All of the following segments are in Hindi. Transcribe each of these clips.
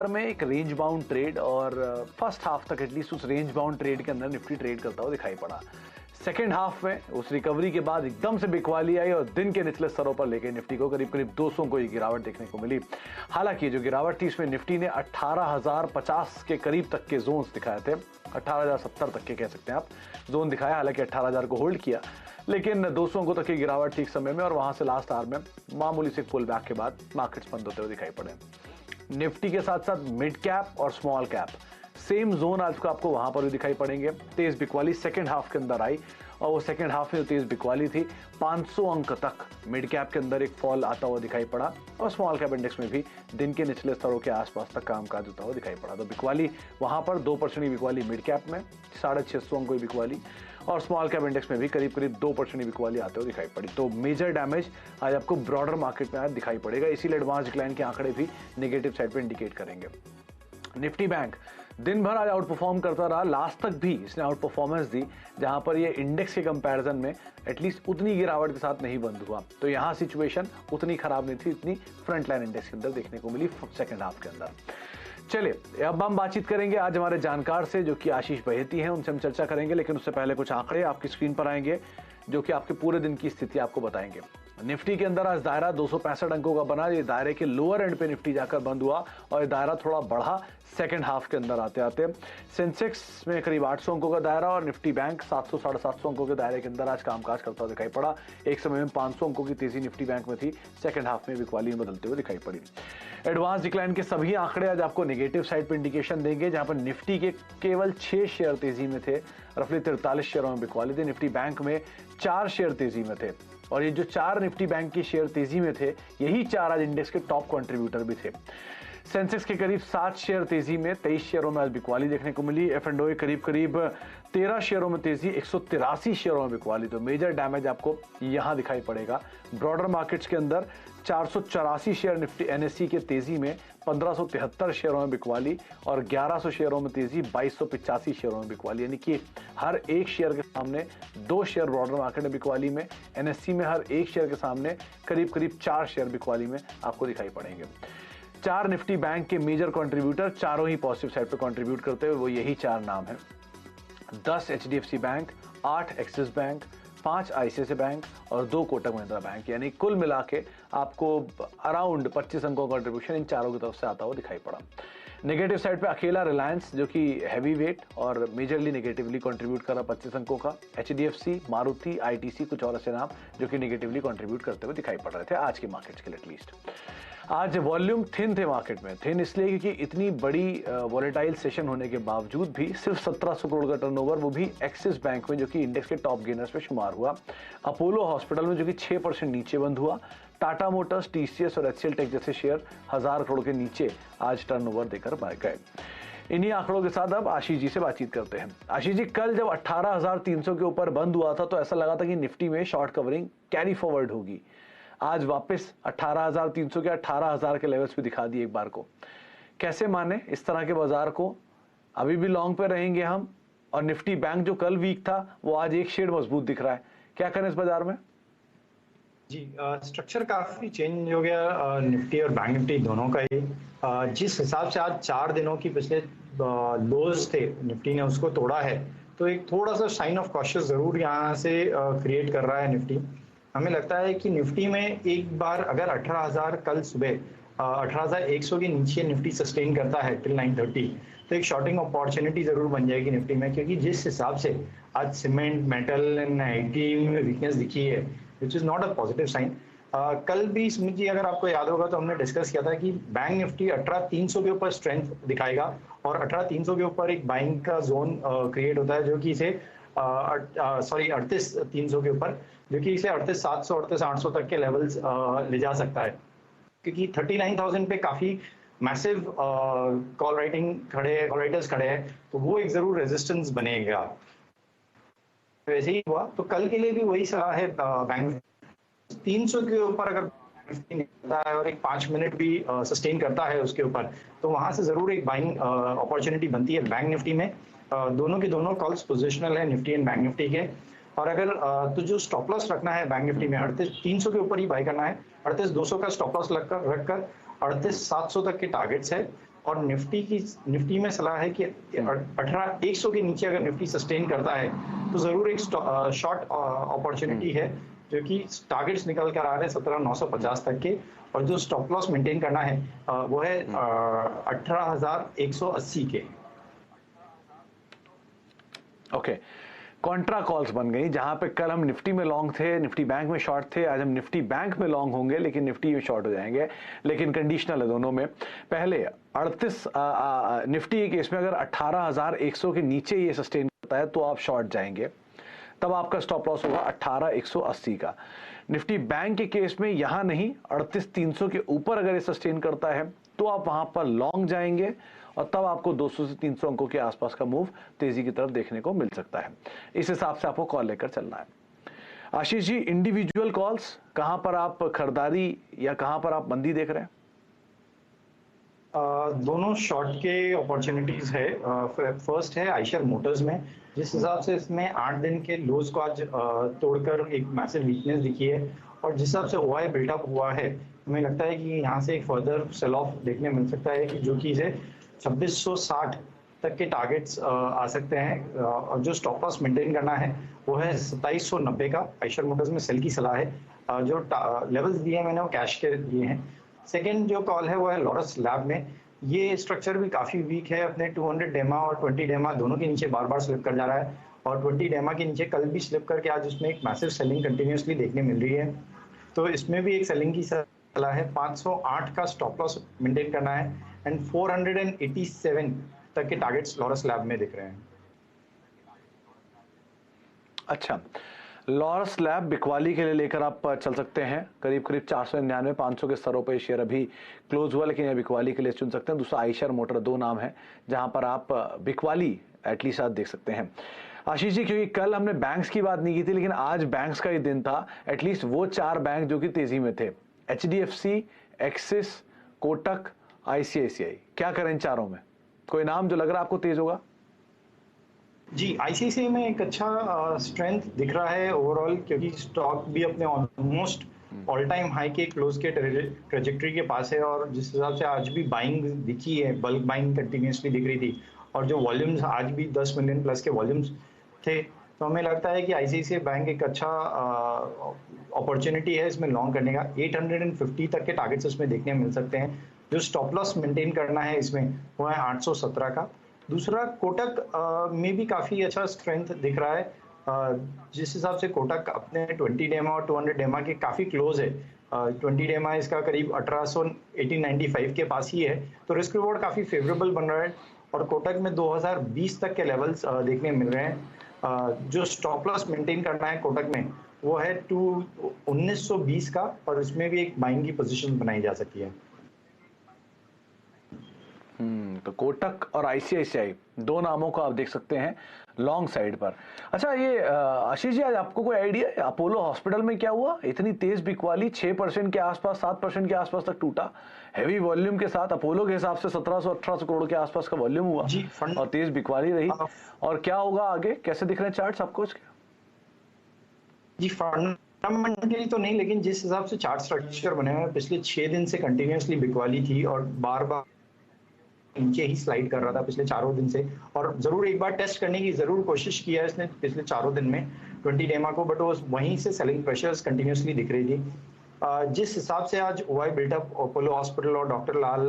में एक रेंज बाउंड ट्रेड और फर्स्ट हाफ तक एटलीस्ट उस रेंज बाउंड ट्रेड के अंदर निफ्टी ट्रेड करता हुआ दिखाई पड़ा। सेकेंड हाफ में उस रिकवरी के बाद एकदम से बिकवाली आई और दिन के निचले स्तरों पर लेके निफ्टी को करीब करीब 200 को ये गिरावट देखने को मिली। हालांकि जो गिरावट थी इसमें निफ्टी ने 18,050 के करीब तक के जोन्स दिखाए थे, 18,070 तक के कह सकते हैं आप जोन दिखाया। हालांकि 18,000 को होल्ड किया, लेकिन 200 को तक की गिरावट थी समय में और वहां से लास्ट आवर में मामूली से पुल बैक के बाद मार्केट्स बंद होते हुए दिखाई पड़े। निफ्टी के साथ साथ मिड कैप और स्मॉल कैप सेम जोन आज को आपको वहां पर भी दिखाई पड़ेंगे। तेज बिकवाली सेकंड हाफ के अंदर आई और वो सेकंड हाफ में जो तेज बिकवाली थी 500 अंक तक मिड कैप के अंदर एक फॉल आता हुआ दिखाई पड़ा और स्मॉल कैप इंडेक्स में भी दिन के निचले स्तरों के आसपास तक कामकाज होता हुआ दिखाई पड़ा। तो बिकवाली वहां पर 2% की बिकवाली मिड कैप में, 650 अंकों की बिकवाली और स्मॉल कैप इंडेक्स में भी करीब करीब 2% की बिकवाली आते हुए दिखाई पड़ी। तो मेजर डैमेज आज आपको ब्रॉडर मार्केट में आज दिखाई पड़ेगा, इसीलिए एडवांस डिक्लाइन के आंकड़े भी नेगेटिव साइड पे इंडिकेट करेंगे। निफ्टी बैंक दिन भर आज आउट परफॉर्म करता रहा, लास्ट तक भी इसने आउट परफॉर्मेंस दी, जहां पर ये इंडेक्स के कंपैरिजन में एटलीस्ट उतनी गिरावट के साथ नहीं बंद हुआ। तो यहां सिचुएशन उतनी खराब नहीं थी, इतनी फ्रंट लाइन इंडेक्स के अंदर देखने को मिली सेकंड हाफ के अंदर। चलिए अब हम बातचीत करेंगे आज हमारे जानकार से जो कि आशीष बहेती हैं, उनसे हम चर्चा करेंगे, लेकिन उससे पहले कुछ आंकड़े आपकी स्क्रीन पर आएंगे जो कि आपके पूरे दिन की स्थिति आपको बताएंगे। निफ्टी के अंदर आज दायरा 265 अंकों का बना, ये दायरे के लोअर एंड पे निफ्टी जाकर बंद हुआ और ये दायरा थोड़ा बढ़ा सेकंड हाफ के अंदर आते आते। सेंसेक्स में करीब 800 अंकों का दायरा और निफ्टी बैंक 700 साढ़े 700 अंकों के दायरे के अंदर आज कामकाज करता हुआ दिखाई पड़ा। एक समय में 500 अंकों की तेजी निफ्टी बैंक में थी, सेकंड हाफ में बिकवाली में बदलते हुए दिखाई पड़ी। एडवांस डिक्लाइन के सभी आंकड़े आज आपको नेगेटिव साइड पर इंडिकेशन देंगे, जहां पर निफ्टी के केवल 6 शेयर तेजी में थे, रफली 43 शेयरों में बिकवाली थी। निफ्टी बैंक में 4 शेयर तेजी में थे और ये जो 4 निफ्टी बैंक के शेयर तेजी में थे, यही 4 आज इंडेक्स के टॉप कंट्रीब्यूटर भी थे। सेंसेक्स के करीब 7 शेयर तेजी में, 23 शेयरों में आज बिकवाली देखने को मिली। F&O करीब करीब 13 शेयरों में तेजी, 183 शेयरों में बिकवाली। तो मेजर डैमेज आपको यहां दिखाई पड़ेगा। ब्रॉडर मार्केट्स के अंदर 484 शेयर निफ्टी NSE के तेजी में, 1573 शेयरों में बिकवाली और 1100 शेयरों में तेजी, 2285 शेयरों में बिकवाली। यानी कि हर एक शेयर के सामने 2 शेयर ब्रॉडर मार्केट में बिकवाली में, NSE में हर एक शेयर के सामने करीब करीब 4 शेयर बिकवाली में आपको दिखाई पड़ेंगे। 4 निफ्टी बैंक के मेजर कंट्रीब्यूटर चारों ही पॉजिटिव साइड पे कंट्रीब्यूट करते हुए वो यही 4 नाम है। 10 HDFC bank, 8 axis bank, 5 ICICI bank और 2 कोटक महिंद्रा बैंक। यानी कुल मिला के आपको अराउंड 25 अंकों का कंट्रीब्यूशन इन चारों की तरफ से आता हुआ दिखाई पड़ा। नेगेटिव साइड पे अकेला रिलायंस जो कि हैवी वेट और मेजरली नेगेटिवली कंट्रीब्यूट कर रहा 25 अंकों का। HDFC, मारुति, ITC कुछ और ऐसे नाम जो कि नेगेटिवली कंट्रीब्यूट करते हुए दिखाई पड़ रहे थे आज के मार्केट्स के लिए एटलीस्ट। आज वॉल्यूम थिन थे मार्केट में, थिन इसलिए क्योंकि इतनी बड़ी वॉलेटाइल सेशन होने के बावजूद भी सिर्फ 1700 करोड़ का टर्नओवर, वो भी एक्सिस बैंक में जो कि इंडेक्स के टॉप गेनर्स में शुमार हुआ। अपोलो हॉस्पिटल में जो कि 6% नीचे बंद हुआ। टाटा मोटर्स, TCS और HCL टेक जैसे शेयर 1000 करोड़ के नीचे आज टर्नओवर देकर बाहर गए। इन्हीं आंकड़ों के साथ अब आशीष जी से बातचीत करते हैं। आशीष जी, कल जब 18,300 के ऊपर बंद हुआ था तो ऐसा लगा था कि निफ्टी में शॉर्ट कवरिंग कैरी फॉरवर्ड होगी। आज वापस 18,300 के 18,000 के लेवल्स पे दिखा दिए एक बार को। कैसे माने इस तरह के बाजार को? अभी भी लॉन्ग पे रहेंगे हम और निफ्टी बैंक जो कल वीक था वो आज एक शेड मजबूत दिख रहा है, क्या करें इस बाजार में? जी, स्ट्रक्चर काफी चेंज हो गया निफ्टी और बैंक निफ्टी दोनों का ही। जिस हिसाब से आज 4 दिनों की पिछले लोज थे निफ्टी ने उसको तोड़ा है, तो एक थोड़ा सा साइन ऑफ कॉशियस जरूर यहाँ से क्रिएट कर रहा है निफ्टी। हमें लगता है कि निफ्टी में एक बार अगर 18,000 कल सुबह 18,100 के नीचे निफ्टी सस्टेन करता है टिल 9:30, तो एक शॉर्टिंग अपॉर्चुनिटी जरूर बन जाएगी निफ्टी में, क्योंकि जिस हिसाब से आज सीमेंट, मेटल एंड IT में वीकनेस दिखी है, which is not a positive sign. कल भी स्मिथ जी अगर आपको याद होगा तो हमने डिस्कस किया था कि बैंक निफ्टी 18,300 के ऊपर स्ट्रेंथ दिखाएगा और 18,300 के ऊपर एक बाइंग का जोन क्रिएट होता है जो कि इसे 38,300 के ऊपर, जो कि इसे 38,700 38,800 तक के लेवल्स ले जा सकता है, क्योंकि 39,000 पे काफी मैसिव कॉल राइटर्स खड़े हैं, तो वो एक जरूर रेजिस्टेंस बनेगा। वैसे ही हुआ तो कल के लिए भी वही सलाह है। बैंक 300 के ऊपर अगर निकलता है और एक 5 मिनट भी सस्टेन करता है उसके ऊपर, तो वहां से जरूर एक बाइंग अपॉर्चुनिटी बनती है बैंक निफ्टी में। दोनों के दोनों कॉल्स पोजिशनल है निफ्टी एंड बैंक निफ्टी के। और अगर तो जो स्टॉप लॉस रखना है बैंक निफ्टी में 38,300 के ऊपर ही बाय करना है। 38,200 का स्टॉप लॉस रखकर 38,700 तक के टारगेट्स है और निफ्टी में सलाह है कि 18,100 के नीचे अगर निफ्टी सस्टेन करता है तो जरूर एक शॉर्ट अपॉर्चुनिटी है, जो कि टारगेट्स निकल कर आ रहे हैं 17,950 तक के, और जो स्टॉप लॉस मेंटेन करना है वो है 18,180 के। ओके, कॉन्ट्रा कॉल्स बन गई, जहां पे कल हम निफ्टी में लॉन्ग थे, निफ्टी बैंक में शॉर्ट थे, आज हम निफ्टी बैंक में लॉन्ग होंगे लेकिन निफ्टी में शॉर्ट हो जाएंगे, लेकिन कंडीशनल है दोनों में। पहले 38 निफ्टी के केस में अगर 18,100 के नीचे ये सस्टेन करता है तो आप शॉर्ट जाएंगे, तब आपका स्टॉप लॉस होगा 18,180 का। निफ्टी बैंक के केस में यहां नहीं, 38,300 के ऊपर अगर ये सस्टेन करता है तो आप वहां पर लॉन्ग जाएंगे और तब आपको 200 से 300 अंकों के आसपास का मूव तेजी की तरफ देखने को मिल सकता है। इस हिसाब से आपको कॉल लेकर चलना है। आशीष जी, इंडिविजुअल कॉल्स, कहां पर आप खरीदारी या कहां पर आप मंदी देख रहे हैं? दोनों शॉर्ट के अपॉर्चुनिटीज है। फर्स्ट है आइशर मोटर्स में, जिस हिसाब से इसमें 8 दिन के लोज को आज तोड़कर एक मैसिव वीकनेस दिखी है, और जिस हिसाब से ओआई बिल्टअप हुआ है, हमें लगता है कि यहाँ से एक फर्दर सेल ऑफ देखने मिल सकता है, कि जो कि इसे 2660 तक के टारगेट्स आ सकते हैं, और जो स्टॉप लॉस मेंटेन करना है वो है 2790 का। आइशर मोटर्स में सेल की सलाह है। जो लेवल्स दिए हैं मैंने वो कैश के दिए हैं। सेकेंड जो कॉल है वो है लॉरस लैब में। ये स्ट्रक्चर भी काफी वीक है, अपने 200 डेमा और 20 डेमा दोनों के नीचे बार बार स्लिप कर जा रहा है, और 20 डेमा के नीचे कल भी स्लिप करके आज उसमें एक मैसिव सेलिंग कंटिन्यूसली देखने मिल रही है। तो इसमें भी एक सेलिंग की सलाह है। 508 का स्टॉप लॉस मेंटेन करना है, एंड 487 तक के टारगेट्स लॉरस लैब में दिख रहे हैं। अच्छा, लॉरस लैब बिकवाली के लिए लेकर आप चल सकते हैं। करीब करीब 499 500 के स्तरों पर शेयर अभी क्लोज हुआ, लेकिन ये बिकवाली के लिए चुन सकते हैं। दूसरा आइशर मोटर, दो नाम है जहां पर आप बिकवाली एटलीस्ट आप देख सकते हैं। आशीष जी, क्योंकि कल हमने बैंक्स की बात नहीं की थी, लेकिन आज बैंक्स का ही दिन था। एटलीस्ट वो 4 बैंक जो कि तेजी में थे, HDFC, एक्सिस, कोटक, ICICI, क्या करें इन चारों में? कोई नाम जो लग रहा है आपको तेज होगा? जी, आईसीआईसीआई में एक अच्छा स्ट्रेंथ दिख रहा है ओवरऑल, क्योंकि स्टॉक भी अपने ऑलमोस्ट ऑल टाइम हाई के क्लोज के ट्रेजेक्ट्री के पास है, और जिस हिसाब से आज भी बाइंग दिखी है, बल्क बाइंग कंटिन्यूसली दिख रही थी, और जो वॉल्यूम्स आज भी 10 मिलियन प्लस के वॉल्यूम्स थे, तो हमें लगता है कि आईसीआईसीआई बैंक एक अच्छा अपॉर्चुनिटी है इसमें लॉन्ग करने का। 850 तक के टारगेट्स इसमें देखने मिल सकते हैं। जो स्टॉप लॉस मेंटेन करना है इसमें वो है 817 का। दूसरा कोटक में भी काफी अच्छा स्ट्रेंथ दिख रहा है, जिस हिसाब से कोटक अपने 20 डेमा और 200 डेमा के काफी क्लोज है। 20 डेमा इसका करीब 1895 के पास ही है, तो रिस्क रिवॉर्ड काफी फेवरेबल बन रहा है, और कोटक में 2020 तक के लेवल्स देखने मिल रहे हैं। जो स्टॉप लॉस मेंटेन करना है कोटक में वो है 1920 का, और इसमें भी एक बाइंग की पोजीशन बनाई जा सकती है। तो कोटक और ICICI दो नामों को आप देख सकते हैं लॉन्ग साइड पर। अच्छा, ये आशीष जी, आज आपको कोई आइडिया है अपोलो हॉस्पिटल में क्या हुआ? इतनी तेज बिकवाली, 6% के आसपास, 7% के आसपास तक टूटा, हैवी वॉल्यूम के साथ। अपोलो के हिसाब से 1700-1800 करोड़ के आसपास का वॉल्यूम हुआ और तेज बिकवाली रही। और क्या होगा आगे, कैसे दिख रहे हैं चार्ट आपको इसके? जी, फंडामेंटली तो नहीं, लेकिन जिस हिसाब से चार्ट स्ट्रक्चर बने हुए हैं, पिछले 6 दिन से कंटिन्यूसली बिकवाली थी और बार बार नीचे ही स्लाइड कर रहा था पिछले 4 दिन से, और जरूर एक बार टेस्ट करने की जरूर कोशिश किया है इसने पिछले 4 दिन में 20 डेमा को, बट वो वहीं से सेलिंग प्रेशर्स कंटिन्यूसली दिख रही थी। जिस हिसाब से आज ओआई बिल्डअप अपोलो हॉस्पिटल और डॉक्टर लाल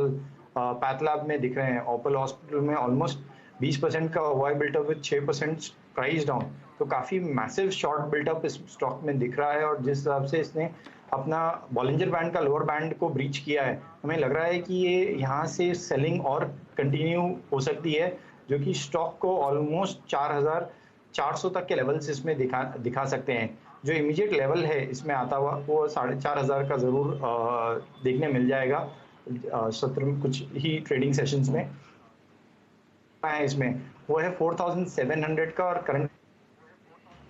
पैथलैब में दिख रहे हैं, अपोलो हॉस्पिटल में ऑलमोस्ट 20% का OI buildup with 6% price down, तो काफी मैसिव शॉर्ट बिल्डअप इस स्टॉक में दिख रहा है। और जिस हिसाब से इसने अपना बॉलिंजर बैंड का लोअर बैंड को ब्रीच किया है, हमें लग रहा है कि ये यहाँ से सेलिंग और कंटिन्यू हो सकती है, जो कि स्टॉक को ऑलमोस्ट 4400 तक के लेवल्स इसमें दिखा सकते हैं। जो इमीडिएट लेवल है इसमें आता हुआ वो 4500 का जरूर देखने मिल जाएगा सत्र में कुछ ही ट्रेडिंग सेशंस में। इसमें वो है 4700 का, और करंट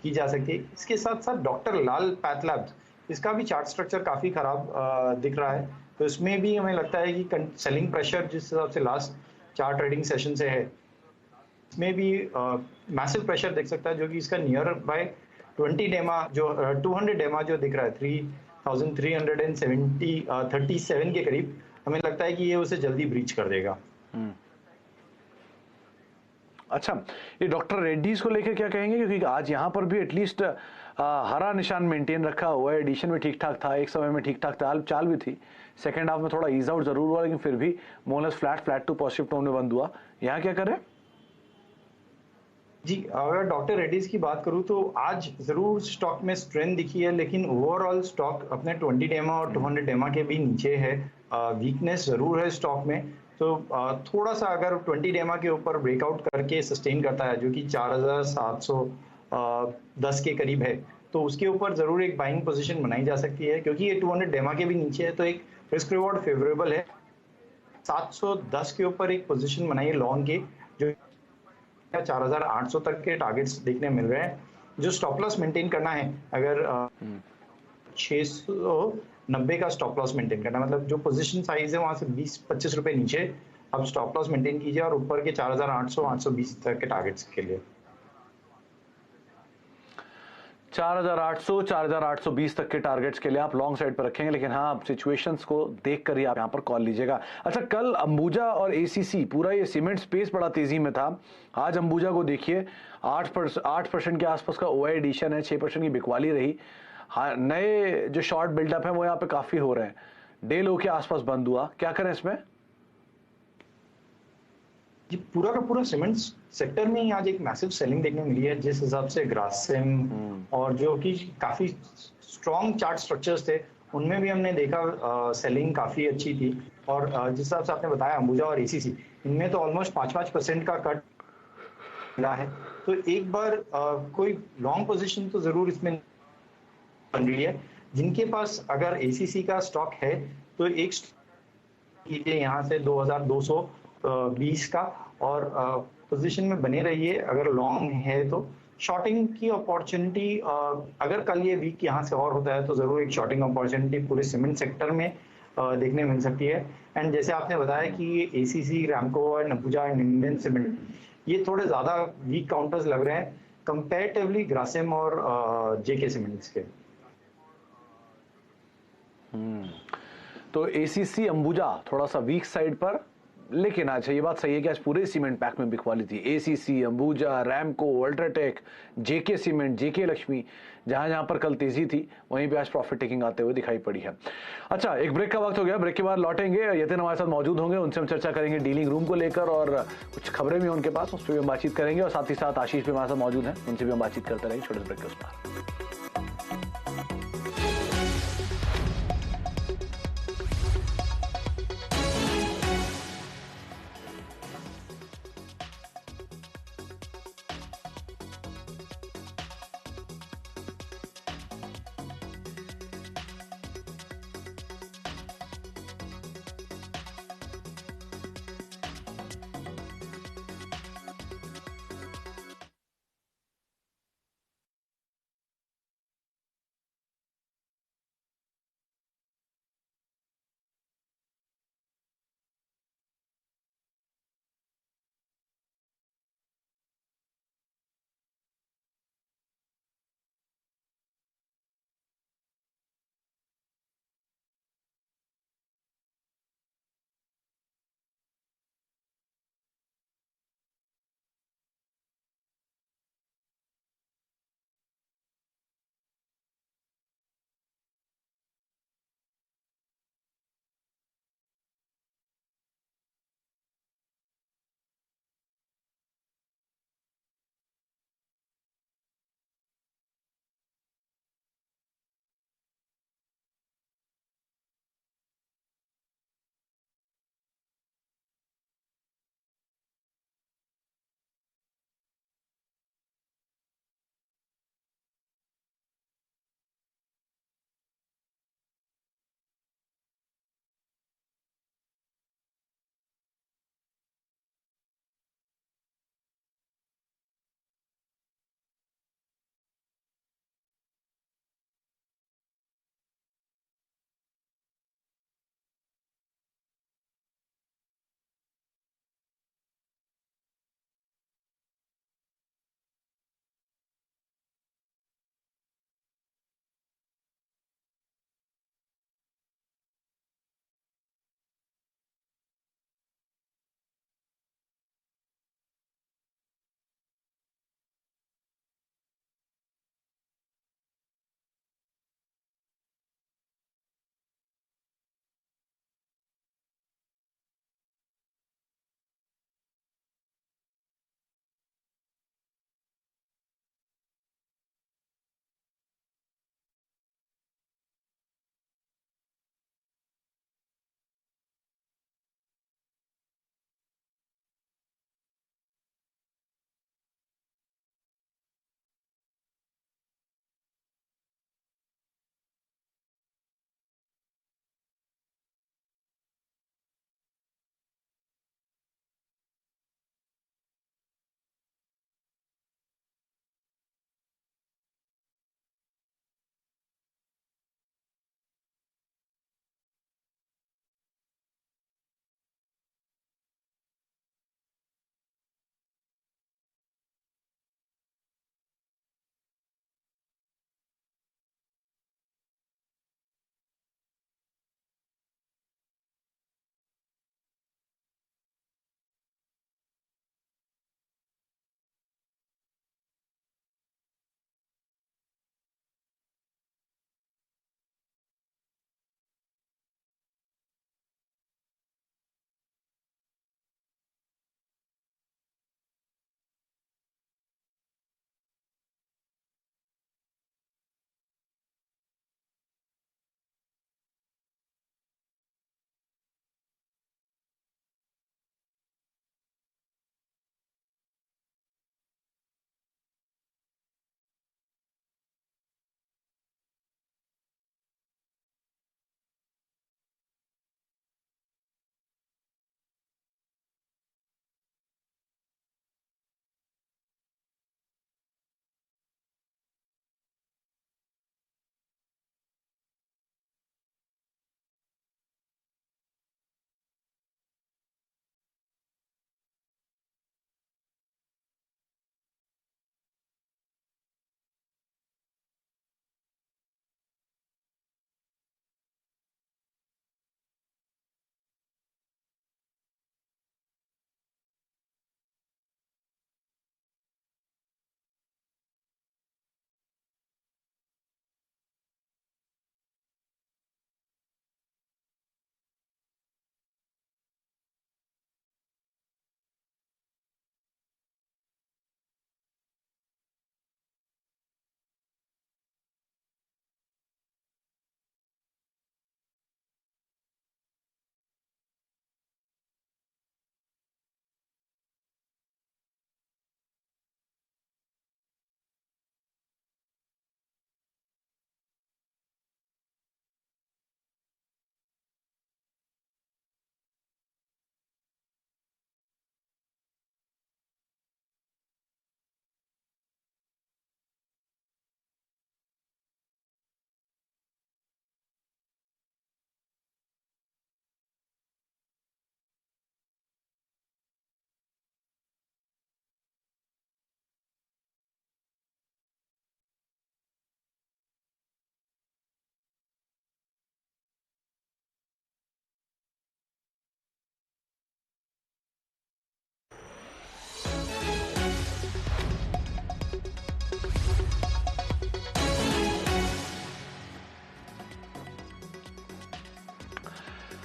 की जा सकती है। इसके साथ साथ डॉक्टर लाल पैथलैब्स, इसका भी चार्ट स्ट्रक्चर काफी खराब दिख रहा है, तो इसमें भी हमें लगता है कि सेलिंग प्रेशर जिस हिसाब से लास्ट 4 ट्रेडिंग सेशन से है, इसमें भी मैसिव प्रेशर दिख सकता है, जो कि इसका नियर बाय 20 डेमा जो 200 डेमा जो दिख रहा है 3337 के करीब, हमें लगता है कि ये उसे जल्दी ब्रीच कर देगा। अच्छा, ये डॉक्टर रेड्डीज को लेकर क्या कहेंगे, क्योंकि आज यहाँ पर भी एटलीस्ट हरा निशान मेंटेन रखा हुआ है, एडिशन में ठीक ठाक था, एक समय में ठीक ठाक चाल भी थी, सेकंड हाफ में थोड़ा ईज आउट जरूर हुआ, लेकिन फिर भी मोलस फ्लैट टू पॉजिटिव टोन में बंद हुआ। यहाँ क्या करें? जी, अगर डॉक्टर रेड्डीज की बात करूं तो आज जरूर स्टॉक में स्ट्रेंथ दिखी है, लेकिन ओवरऑल स्टॉक अपने 20 डेमा और 200 डेमा के भी नीचे है। वीकनेस जरूर है स्टॉक में, तो थोड़ा सा अगर 20 डेमा के ऊपर ब्रेकआउट करके सस्टेन करता है, जो कि 4710 के करीब है, तो उसके ऊपर जरूर एक बाइंग पोजीशन बनाई जा सकती है, क्योंकि ये 200 डेमा के भी नीचे है, तो एक रिस्क रिवॉर्ड फेवरेबल है। 710 के ऊपर एक पोजीशन बनाइए लॉन्ग की, जो 4800 तक के टारगेट्स देखने मिल रहे हैं। जो स्टॉप लॉस मेंटेन करना है, अगर 690 का स्टॉप लॉस मेंटेन करना, मतलब जो पोजीशन साइज है वहां से 20-25 रुपए नीचे अब स्टॉप लॉस मेंटेन कीजिए, और ऊपर के 4800-820 तक के टारगेट्स के लिए 4800 4820 तक के टारगेट्स के लिए आप लॉन्ग साइड पर रखेंगे, लेकिन हाँ, आप सिचुएशंस को देख कर ही आप यहाँ पर कॉल लीजिएगा। अच्छा, कल अंबुजा और एसीसी पूरा ये सीमेंट स्पेस बड़ा तेजी में था। आज अंबुजा को देखिए 8% के आसपास का ओआई एडिशन है, 6% की बिकवाली रही। हाँ, नए जो शॉर्ट बिल्डअप है वो यहाँ पे काफी हो रहे हैं। डे लो के आसपास बंद हुआ, क्या करें इसमें? ये पूरा का पूरा सीमेंट सेक्टर में ही आज एक मैसिव सेलिंग देखने मिली है, जिस हिसाब से ग्रासिम और जो कि काफी स्ट्रॉन्ग चार्ट स्ट्रक्चर्स थे, उनमें भी हमने देखा सेलिंग काफी अच्छी थी। और जिस हिसाब से आपने बताया अंबुजा और एसीसी, इनमें तो ऑलमोस्ट 5% का कट मिला है। तो एक बार कोई लॉन्ग पोजीशन तो जरूर इसमें बन रही है। जिनके पास अगर एसीसी का स्टॉक है तो एक कीजिए यहाँ से 2220 का, और पोजीशन में बने रहिए। अगर लॉन्ग है तो शॉर्टिंग की अपॉर्चुनिटी, अगर कल ये वीक यहाँ से और होता है तो जरूर एक शॉर्टिंग अपॉर्चुनिटी पूरे सीमेंट सेक्टर में देखने मिल सकती है। एंड जैसे आपने बताया कि एसीसी, रैमको और अंबुजा एंड इंडियन सीमेंट, ये थोड़े ज्यादा वीक काउंटर्स लग रहे हैं कंपैरेटिवली ग्रासिम और जेके सीमेंट्स के। तो एसीसी अंबुजा थोड़ा सा वीक साइड पर, लेकिन अच्छा, ये बात सही है कि आज पूरे सीमेंट पैक में बिकवाली थी। एसीसी, अंबुजा, रैमको, अल्ट्राटेक, जेके सीमेंट, जेके लक्ष्मी, जहां जहां पर कल तेजी थी वहीं पे आज प्रॉफिट टेकिंग आते हुए दिखाई पड़ी है। अच्छा, एक ब्रेक का वक्त हो गया, ब्रेक के बाद लौटेंगे। यतिन हमारे साथ मौजूद होंगे, उनसे हम चर्चा करेंगे डीलिंग रूम को लेकर, और कुछ खबरें भी उनके पास, उस पर भी हम बातचीत करेंगे। और साथ ही साथ आशीष भी हमारे साथ मौजूद है, उनसे भी हम बातचीत करते रहेंगे छोटे से ब्रेक के उस पर।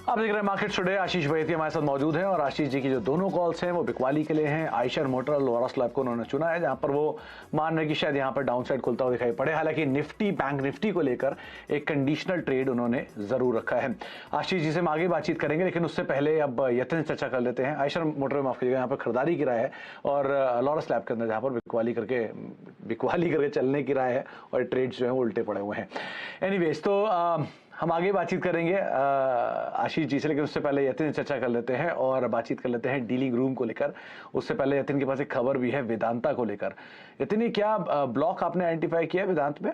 आप देख रहे हैं मार्केट टुडे। आशीष बहेती हमारे साथ मौजूद हैं और आशीष जी की जो दोनों कॉल्स हैं वो बिकवाली के लिए हैं। आइशर मोटर और लोरा स्लैब को उन्होंने चुना है, जहां पर वो मान रहे हैं कि शायद यहां पर डाउन साइड खुलता हुआ दिखाई पड़े। हालांकि निफ्टी, बैंक निफ्टी को लेकर एक कंडीशनल ट्रेड उन्होंने जरूर रखा है। आशीष जी से हम आगे बातचीत करेंगे, लेकिन उससे पहले अब यतन से चर्चा कर लेते हैं। आइशर मोटर में माफ कीजिएगा, यहाँ पर खरीदारी की राय है और लोरा स्लैब के अंदर जहां पर बिकवाली करके चलने की राय है और ट्रेड जो है वो उल्टे पड़े हुए हैं। एनीवेज, तो हम आगे बातचीत करेंगे आशीष जी से, लेकिन उससे पहले यतिन चर्चा कर लेते हैं और बातचीत कर लेते हैं डीलिंग रूम को लेकर। उससे पहले यतिन के पास एक खबर भी है वेदांता को लेकर। यतिन, क्या ब्लॉक आपने आइडेंटिफाई किया वेदांत में?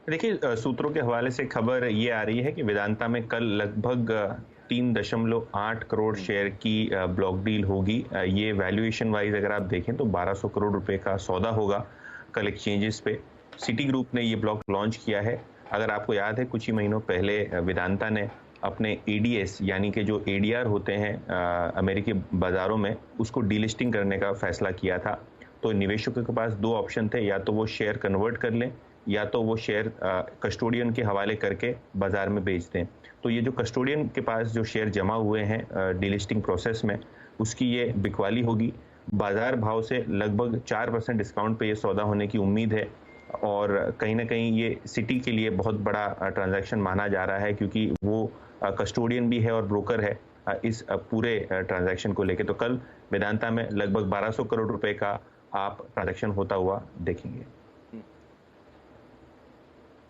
देखिए, सूत्रों के हवाले से खबर ये आ रही है कि वेदांता में कल लगभग 3.8 करोड़ शेयर की ब्लॉक डील होगी। ये वैल्यूएशन वाइज अगर आप देखें तो 1200 करोड़ रुपए का सौदा होगा कल एक्सचेंजेस पे। सिटी ग्रुप ने ये ब्लॉक लॉन्च किया है। अगर आपको याद है, कुछ ही महीनों पहले वेदांता ने अपने एडीएस यानी कि जो एडीआर होते हैं अमेरिकी बाजारों में, उसको डीलिस्टिंग करने का फैसला किया था। तो निवेशकों के पास दो ऑप्शन थे, या तो वो शेयर कन्वर्ट कर लें या तो वो शेयर कस्टोडियन के हवाले करके बाजार में बेच दें। तो ये जो कस्टोडियन के पास जो शेयर जमा हुए हैं डीलिस्टिंग प्रोसेस में, उसकी ये बिकवाली होगी। बाजार भाव से लगभग 4% डिस्काउंट पे ये सौदा होने की उम्मीद है और कहीं ना कहीं ये सिटी के लिए बहुत बड़ा ट्रांजैक्शन माना जा रहा है, क्योंकि वो कस्टोडियन भी है और ब्रोकर है इस पूरे ट्रांजैक्शन को लेके। तो कल वेदांता में लगभग 1200 करोड़ रुपए का आप ट्रांजैक्शन होता हुआ देखेंगे।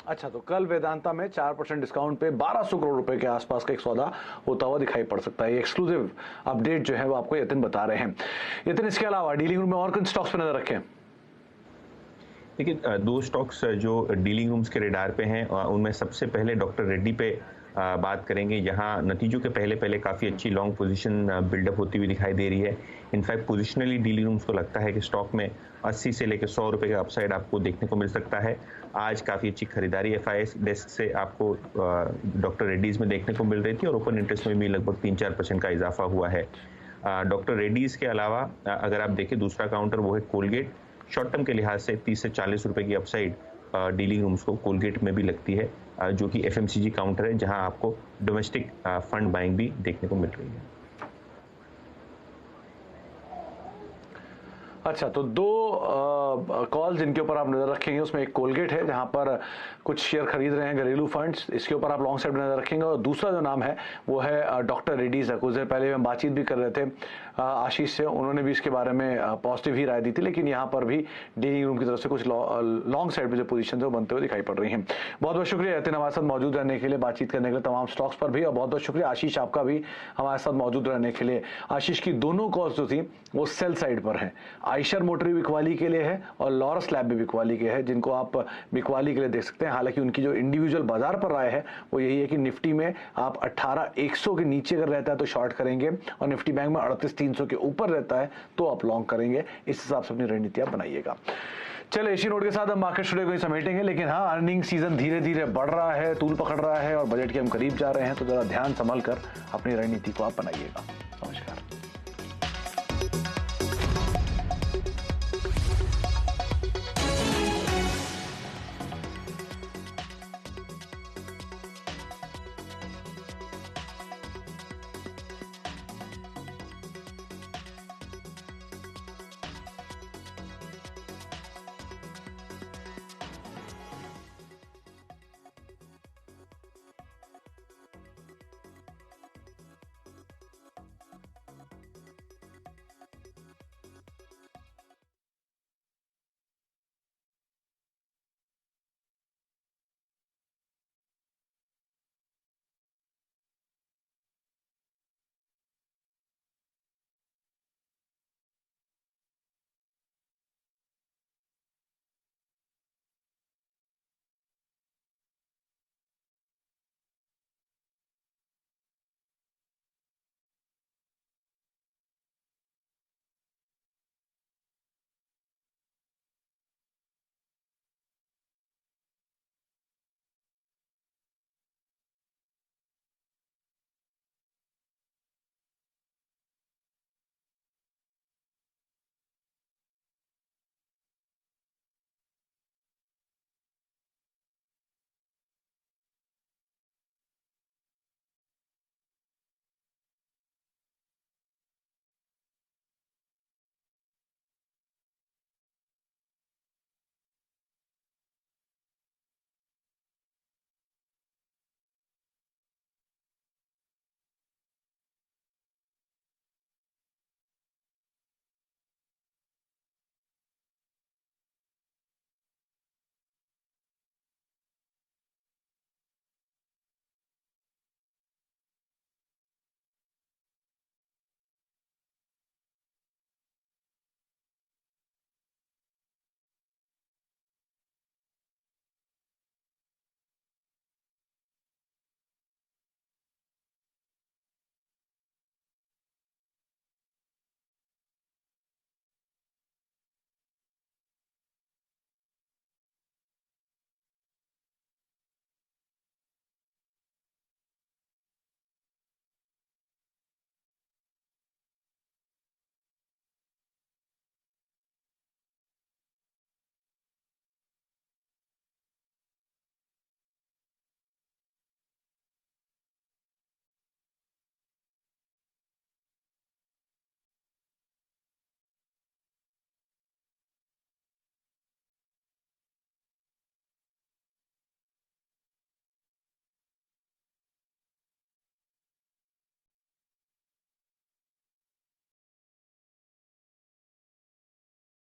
अच्छा, तो कल वेदांता में 4% डिस्काउंट पे 1200 करोड़ रुपए के आसपास का एक सौदा होता हुआ दिखाई पड़ सकता है। ये एक्सक्लूसिव अपडेट जो है वो आपको यतिन बता रहे हैं। यतिन, इसके अलावा डीलिंग रूम में और किन स्टॉक्स पे नजर रखें? देखिए, दो स्टॉक्स जो डीलिंग रूम्स के रेडार पे हैं उनमें सबसे पहले डॉक्टर रेड्डी पे बात करेंगे। यहाँ नतीजों के पहले काफ़ी अच्छी लॉन्ग पोजीशन बिल्डअप होती हुई दिखाई दे रही है। इनफैक्ट पोजिशनली डीलिंग रूम्स को लगता है कि स्टॉक में 80 से लेकर 100 रुपए का अपसाइड आपको देखने को मिल सकता है। आज काफ़ी अच्छी खरीदारी एफआईएस डेस्क से आपको डॉक्टर रेड्डीज में देखने को मिल रही थी और ओपन इंटरेस्ट में भी लगभग 3-4% का इजाफा हुआ है। डॉक्टर रेड्डीज के अलावा अगर आप देखें दूसरा काउंटर वो है कोलगेट। शॉर्ट टर्म के लिहाज से 30 से 40 रुपए की अपसाइड डीलिंग रूम्स को कोलगेट में भी लगती है, जो कि एफएमसीजी काउंटर है, जहां आपको डोमेस्टिक फंड बाइंग भी देखने को मिल रही है। अच्छा, तो दो कॉल जिनके ऊपर आप नजर रखेंगे, उसमें एक कोलगेट है जहां पर कुछ शेयर खरीद रहे हैं घरेलू फंड्स, इसके ऊपर आप लॉन्ग साइड नजर रखेंगे। और दूसरा जो नाम है वो है डॉक्टर रेड्डीज। कुछ देर पहले हम बातचीत भी कर रहे थे आशीष से, उन्होंने भी इसके बारे में पॉजिटिव ही राय दी थी, लेकिन यहाँ पर भी डीलिंग रूम की तरफ से कुछ लॉन्ग साइड में जो पोजीशन है वो बनते हुए दिखाई पड़ रही हैं। बहुत बहुत शुक्रिया यतिन हमारे साथ मौजूद रहने के लिए, बातचीत करने के लिए तमाम स्टॉक्स पर भी, और बहुत बहुत शुक्रिया आशीष आपका भी हमारे साथ मौजूद रहने के लिए। आशीष की दोनों कॉल्स जो थी वो सेल साइड पर है। आइशर मोटर भी बिकवाली के लिए है और लोरा स्लैब भी बिकवाली के है, जिनको आप बिकवाली के लिए देख सकते हैं। हालांकि उनकी जो इंडिविजुअल बाजार पर राय है वो यही है कि निफ्टी में आप 18,100 के नीचे अगर रहता है तो शॉर्ट करेंगे और निफ्टी बैंक में 38,300 के ऊपर रहता है तो आप लॉन्ग करेंगे। इस हिसाब से अपनी रणनीति आप बनाइएगा। चले, एशियन नोट के साथ हम मार्केट टुडे को ही समेटेंगे, लेकिन हाँ, अर्निंग सीजन धीरे धीरे बढ़ रहा है, तूल पकड़ रहा है और बजट के हम करीब जा रहे हैं, तो जरा ध्यान संभल कर अपनी रणनीति को आप बनाइएगा।